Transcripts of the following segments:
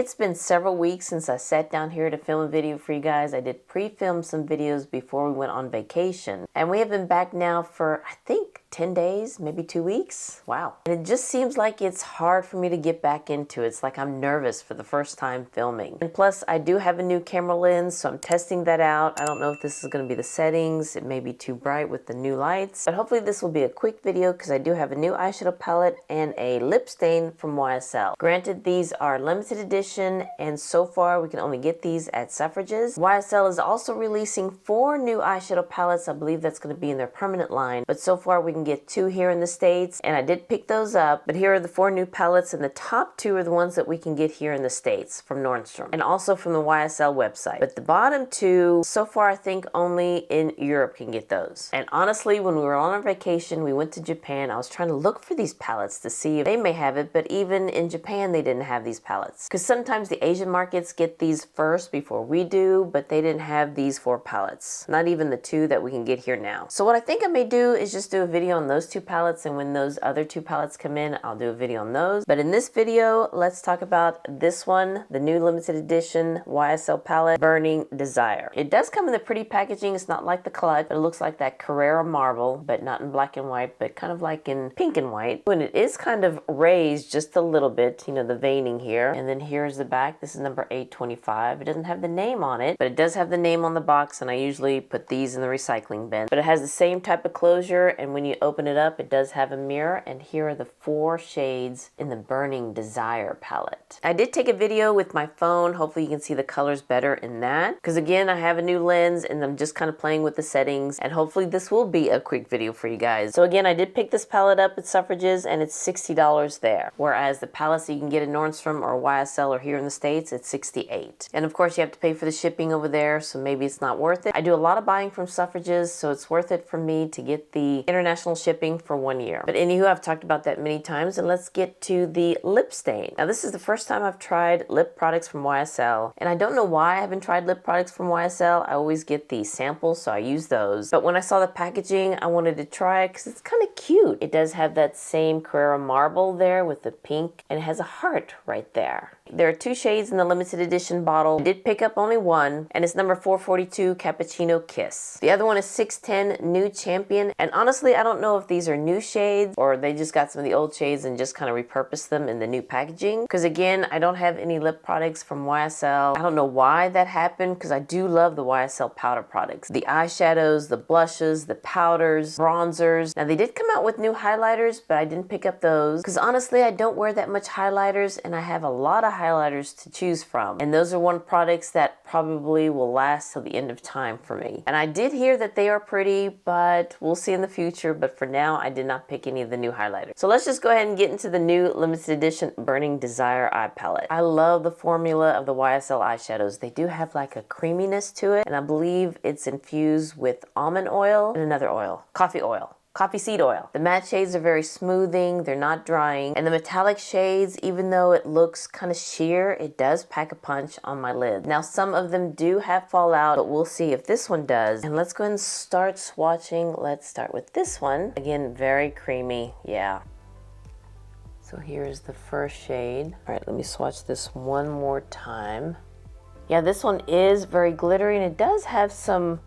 It's been several weeks since I sat down here to film a video for you guys. I did pre-film some videos before we went on vacation. And we have been back now for, I think, 10 days, maybe 2 weeks. Wow. And it just seems like it's hard for me to get back into it. It's like I'm nervous for the first time filming. And plus, I do have a new camera lens, so I'm testing that out. I don't know if this is going to be the settings. It may be too bright with the new lights. But hopefully this will be a quick video because I do have a new eyeshadow palette and a lip stain from YSL. Granted, these are limited edition, and so far we can only get these at Swatches. YSL is also releasing 4 new eyeshadow palettes. I believe that's going to be in their permanent line. But so far we can get 2 here in the States, and I did pick those up. But here are the 4 new palettes, and the top 2 are the ones that we can get here in the States from Nordstrom and also from the YSL website. But the bottom 2, so far I think only in Europe can get those. And honestly, when we were on our vacation, we went to Japan. I was trying to look for these palettes to see if they may have it, but even in Japan they didn't have these palettes. Because sometimes the Asian markets get these first before we do, but they didn't have these 4 palettes. Not even the 2 that we can get here now. So what I think I may do is just do a video on those 2 palettes, and when those other 2 palettes come in, I'll do a video on those. But in this video, let's talk about this one, the new limited edition YSL palette, Burning Desire. It does come in the pretty packaging. It's not like the Clutch, but it looks like that Carrera marble, but not in black and white, but kind of like in pink and white. And it is kind of raised just a little bit, you know, the veining here. And then here's the back. This is number 825. It doesn't have the name on it, but it does have the name on the box, and I usually put these in the recycling bin. But it has the same type of closure, and when you open it up, it does have a mirror, and here are the 4 shades in the Burning Desire palette. I did take a video with my phone. Hopefully you can see the colors better in that, because again, I have a new lens and I'm just kind of playing with the settings, and hopefully this will be a quick video for you guys. So again, I did pick this palette up at Swatches, and it's $60 there, whereas the palettes that you can get in Nordstrom or YSL or here in the States, it's $68. And of course you have to pay for the shipping over there, so maybe it's not worth it. I do a lot of buying from Swatches, so it's worth it for me to get the international shipping for 1 year. But anywho, I've talked about that many times, and let's get to the lip stain. Now this is the first time I've tried lip products from YSL, and I don't know why I haven't tried lip products from YSL. I always get the samples, so I use those. But when I saw the packaging, I wanted to try it because it's kind of cute. It does have that same Carrera marble there with the pink, and it has a heart right there. There are 2 shades in the limited edition bottle. I did pick up only one, and it's number 442 Cappuccino Kiss. The other one is 610 New Champion, and honestly, I don't know if these are new shades or they just got some of the old shades and just kind of repurposed them in the new packaging. Because again, I don't have any lip products from YSL. I don't know why that happened, because I do love the YSL powder products. The eyeshadows, the blushes, the powders, bronzers. Now they did come out with new highlighters, but I didn't pick up those because honestly, I don't wear that much highlighters, and I have a lot of highlighters to choose from. And those are one products that probably will last till the end of time for me. And I did hear that they are pretty, but we'll see in the future. But for now, I did not pick any of the new highlighters. So let's just go ahead and get into the new limited edition Burning Desire eye palette. I love the formula of the YSL eyeshadows. They do have like a creaminess to it, and I believe it's infused with almond oil and another oil, coffee seed oil. The matte shades are very smoothing, they're not drying, and the metallic shades, even though it looks kind of sheer, it does pack a punch on my lid. Now some of them do have fallout, but we'll see if this one does. And let's go ahead and start swatching. Let's start with this one. Again, very creamy, yeah. So here's the first shade. All right, let me swatch this one more time. Yeah, this one is very glittery, and it does have some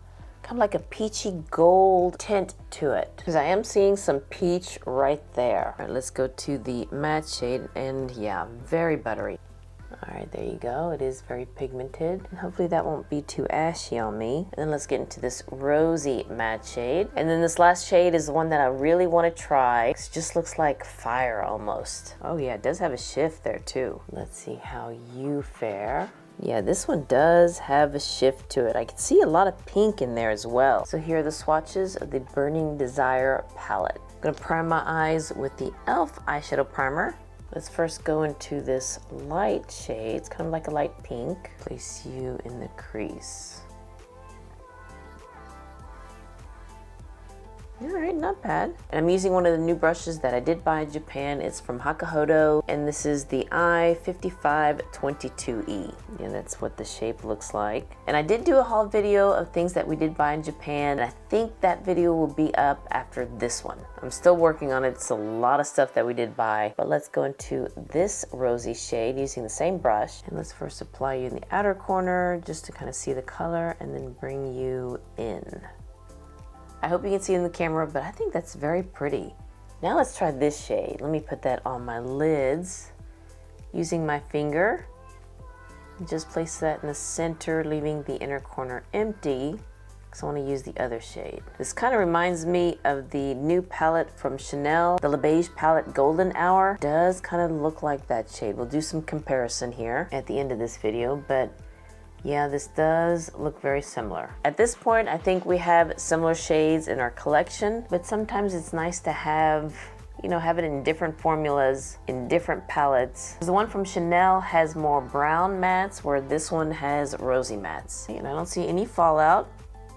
kind of like a peachy gold tint to it, because I am seeing some peach right there. All right, let's go to the matte shade, and yeah, very buttery. All right, there you go. It is very pigmented, and hopefully that won't be too ashy on me. And then let's get into this rosy matte shade. And then this last shade is the one that I really want to try. It just looks like fire almost. Oh yeah, it does have a shift there too. Let's see how you fare. Yeah, this one does have a shift to it. I can see a lot of pink in there as well. So here are the swatches of the Burning Desire palette. I'm gonna prime my eyes with the e.l.f. eyeshadow primer. Let's first go into this light shade. It's kind of like a light pink. Place you in the crease. All right, not bad. And I'm using one of the new brushes that I did buy in Japan. It's from Makeu, and this is the i5522E. Yeah, that's what the shape looks like. And I did do a haul video of things that we did buy in Japan. I think that video will be up after this one. I'm still working on it. It's a lot of stuff that we did buy. But let's go into this rosy shade using the same brush. And let's first apply you in the outer corner just to kind of see the color and then bring you in. I hope you can see it in the camera, but I think that's very pretty. Now let's try this shade. Let me put that on my lids using my finger. Just place that in the center, leaving the inner corner empty, because I want to use the other shade. This kind of reminds me of the new palette from Chanel, the Le Beige palette Golden Hour. Does kind of look like that shade. We'll do some comparison here at the end of this video, but yeah, this does look very similar. At this point, I think we have similar shades in our collection, but sometimes it's nice to have, you know, have it in different formulas, in different palettes. The one from Chanel has more brown mattes, where this one has rosy mattes. And I don't see any fallout.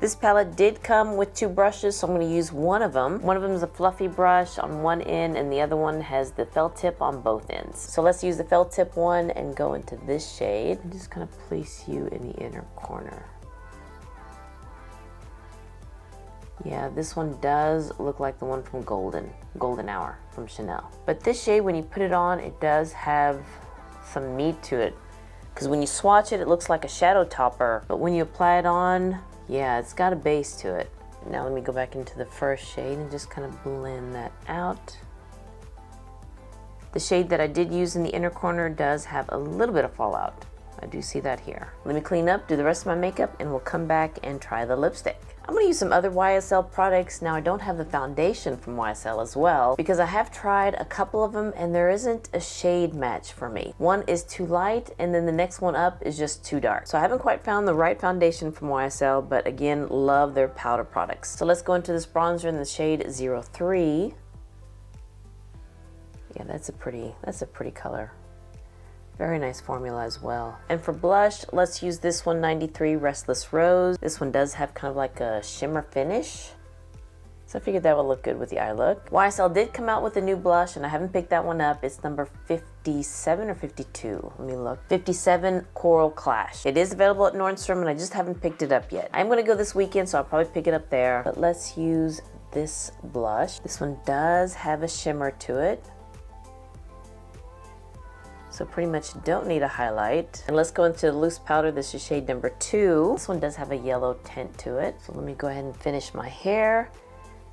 This palette did come with two brushes, so I'm going to use one of them. One of them is a fluffy brush on one end, and the other one has the felt tip on both ends. So let's use the felt tip one and go into this shade. And just kind of place you in the inner corner. Yeah, this one does look like the one from Golden Hour from Chanel. But this shade, when you put it on, it does have some meat to it. Because when you swatch it, it looks like a shadow topper. But when you apply it on, yeah, it's got a base to it. Now let me go back into the first shade and just kind of blend that out. The shade that I did use in the inner corner does have a little bit of fallout. I do see that here. Let me clean up, do the rest of my makeup, and we'll come back and try the lipstick. I'm going to use some other YSL products. Now I don't have the foundation from YSL as well, because I have tried a couple of them and there isn't a shade match for me. One is too light and then the next one up is just too dark. So I haven't quite found the right foundation from YSL, but again, love their powder products. So let's go into this bronzer in the shade 03. Yeah, that's a pretty color. Very nice formula as well. And for blush, let's use this one, 93 Restless Rose. This one does have kind of like a shimmer finish. So I figured that would look good with the eye look. YSL did come out with a new blush and I haven't picked that one up. It's number 57 or 52. Let me look. 57 Coral Clash. It is available at Nordstrom and I just haven't picked it up yet. I'm gonna go this weekend, so I'll probably pick it up there. But let's use this blush. This one does have a shimmer to it. So pretty much don't need a highlight. And let's go into the loose powder. This is shade number 2. This one does have a yellow tint to it. So let me go ahead and finish my hair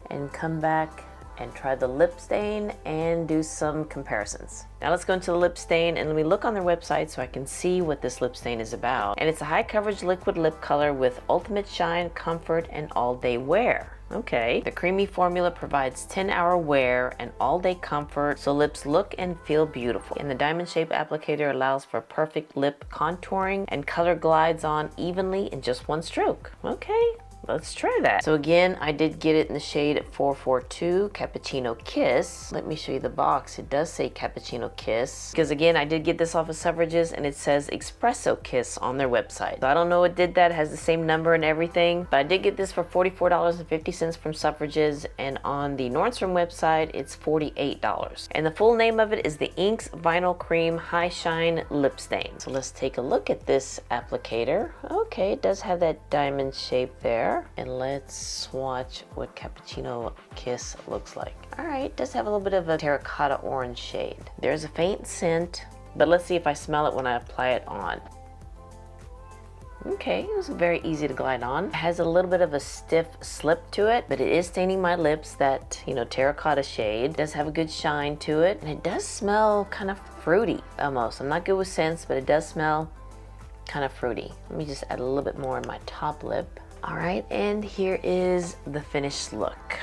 and come back and try the lip stain and do some comparisons. Now let's go into the lip stain and let me look on their website so I can see what this lip stain is about. And it's a high coverage liquid lip color with ultimate shine, comfort, and all day wear. Okay. The creamy formula provides 10-hour wear and all-day comfort, so lips look and feel beautiful. And the diamond shape applicator allows for perfect lip contouring, and color glides on evenly in just one stroke. Okay. Let's try that. So again, I did get it in the shade 442 Cappuccino Kiss. Let me show you the box. It does say Cappuccino Kiss. Because again, I did get this off of Suffrages and it says Espresso Kiss on their website. So I don't know what did that. It has the same number and everything. But I did get this for $44.50 from Suffrages. And on the Nordstrom website, it's $48. And the full name of it is the Inks Vinyl Cream High Shine Lip Stain. So let's take a look at this applicator. Okay, it does have that diamond shape there. And let's swatch what Cappuccino Kiss looks like. All right, it does have a little bit of a terracotta orange shade. There's a faint scent, but let's see if I smell it when I apply it on. Okay, it was very easy to glide on. It has a little bit of a stiff slip to it, but it is staining my lips, that, you know, terracotta shade. It does have a good shine to it, and it does smell kind of fruity almost. I'm not good with scents, but it does smell kind of fruity. Let me just add a little bit more on my top lip. All right, and here is the finished look.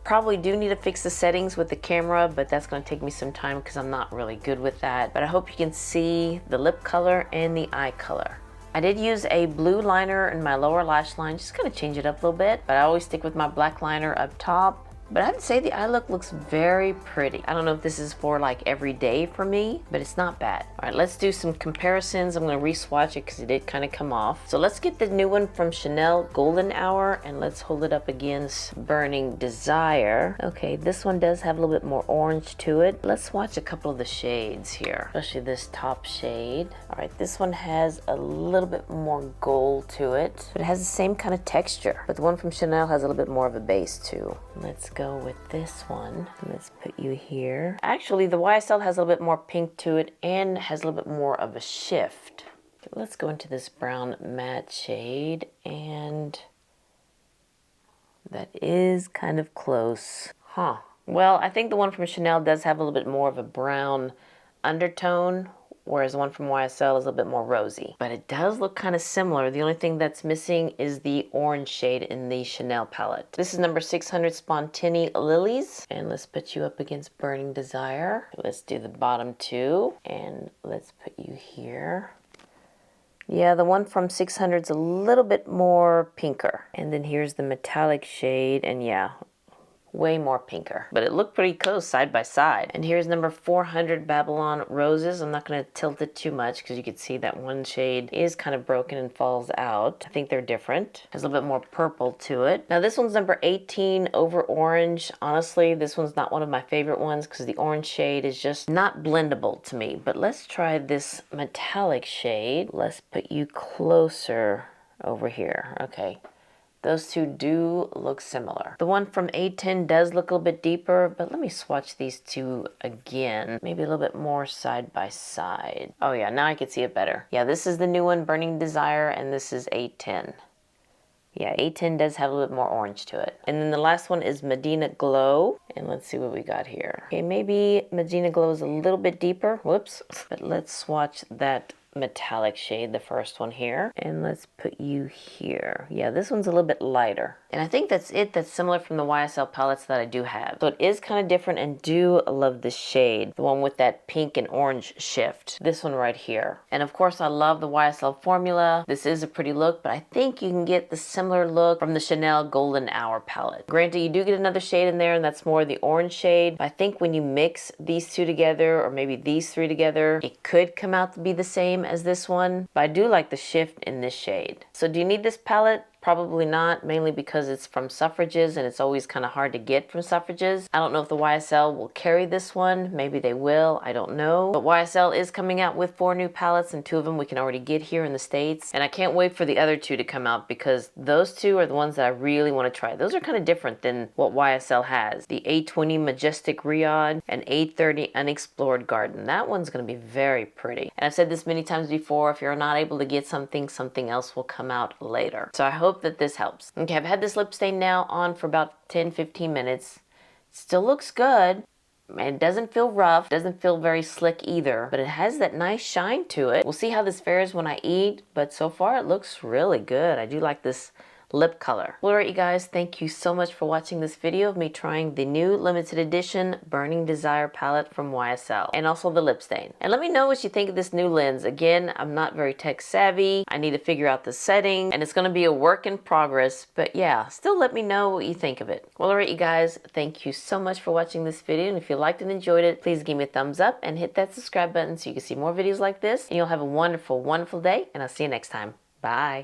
Probably do need to fix the settings with the camera, but that's going to take me some time because I'm not really good with that. But I hope you can see the lip color and the eye color. I did use a blue liner in my lower lash line, just kind of change it up a little bit, but I always stick with my black liner up top. But I have to say the eye look looks very pretty. I don't know if this is for like every day for me, but it's not bad. All right, let's do some comparisons. I'm going to re-swatch it because it did kind of come off. So let's get the new one from Chanel, Golden Hour, and let's hold it up against Burning Desire. Okay, this one does have a little bit more orange to it. Let's swatch a couple of the shades here, especially this top shade. All right, this one has a little bit more gold to it, but it has the same kind of texture. But the one from Chanel has a little bit more of a base too. Let's go with this one. Let's put you here. Actually, the YSL has a little bit more pink to it and has a little bit more of a shift. Let's go into this brown matte shade, and that is kind of close. Huh. Well, I think the one from Chanel does have a little bit more of a brown undertone, whereas the one from YSL is a little bit more rosy. But it does look kind of similar. The only thing that's missing is the orange shade in the Chanel palette. This is number 600 Spontini Lilies. And let's put you up against Burning Desire. Let's do the bottom two, and let's put you here. Yeah, the one from 600 is a little bit more pinker. And then here's the metallic shade, and yeah, way more pinker, but it looked pretty close side by side. And here's number 400 Babylon Roses. I'm not going to tilt it too much because you can see that one shade is kind of broken and falls out. I think they're different. Has a little bit more purple to it. Now this one's number 18 Over Orange. Honestly, this one's not one of my favorite ones because the orange shade is just not blendable to me. But let's try this metallic shade. Let's put you closer over here. Okay. Those two do look similar. The one from A10 does look a little bit deeper, but let me swatch these two again. Maybe a little bit more side by side. Oh yeah, now I can see it better. Yeah, this is the new one, Burning Desire, and this is A10. Yeah, A10 does have a little bit more orange to it. And then the last one is Medina Glow. And let's see what we got here. Okay, maybe Medina Glow is a little bit deeper. Whoops. But let's swatch that metallic shade, the first one here, and let's put you here. Yeah, this one's a little bit lighter, and I think that's it. That's similar from the YSL palettes that I do have, so it is kind of different. And do love this shade, the one with that pink and orange shift, this one right here. And of course I love the YSL formula. This is a pretty look, but I think you can get the similar look from the Chanel Golden Hour palette. Granted, you do get another shade in there, and that's more the orange shade, but I think when you mix these two together, or maybe these three together, it could come out to be the same as this one. But I do like the shift in this shade. So do you need this palette? Probably not, mainly because it's from Suffrages and it's always kind of hard to get from Suffrages. I don't know if the YSL will carry this one. Maybe they will, I don't know. But YSL is coming out with 4 new palettes, and 2 of them we can already get here in the States. And I can't wait for the other 2 to come out because those 2 are the ones that I really want to try. Those are kind of different than what YSL has. The A20 Majestic Riad and A30 Unexplored Garden. That one's going to be very pretty. And I've said this many times before, if you're not able to get something, something else will come out later. So I hope that this helps. Okay, I've had this lip stain now on for about 10-15 minutes. Still looks good. It doesn't feel rough, doesn't feel very slick either, but it has that nice shine to it. We'll see how this fares when I eat, but so far it looks really good. I do like this lip color. Well, alright you guys, thank you so much for watching this video of me trying the new limited edition Burning Desire palette from YSL, and also the lip stain. And let me know what you think of this new lens. Again, I'm not very tech savvy. I need to figure out the setting, and it's going to be a work in progress, but yeah, still let me know what you think of it. Well, alright you guys, thank you so much for watching this video, and if you liked and enjoyed it, please give me a thumbs up and hit that subscribe button so you can see more videos like this, and you'll have a wonderful, wonderful day, and I'll see you next time. Bye.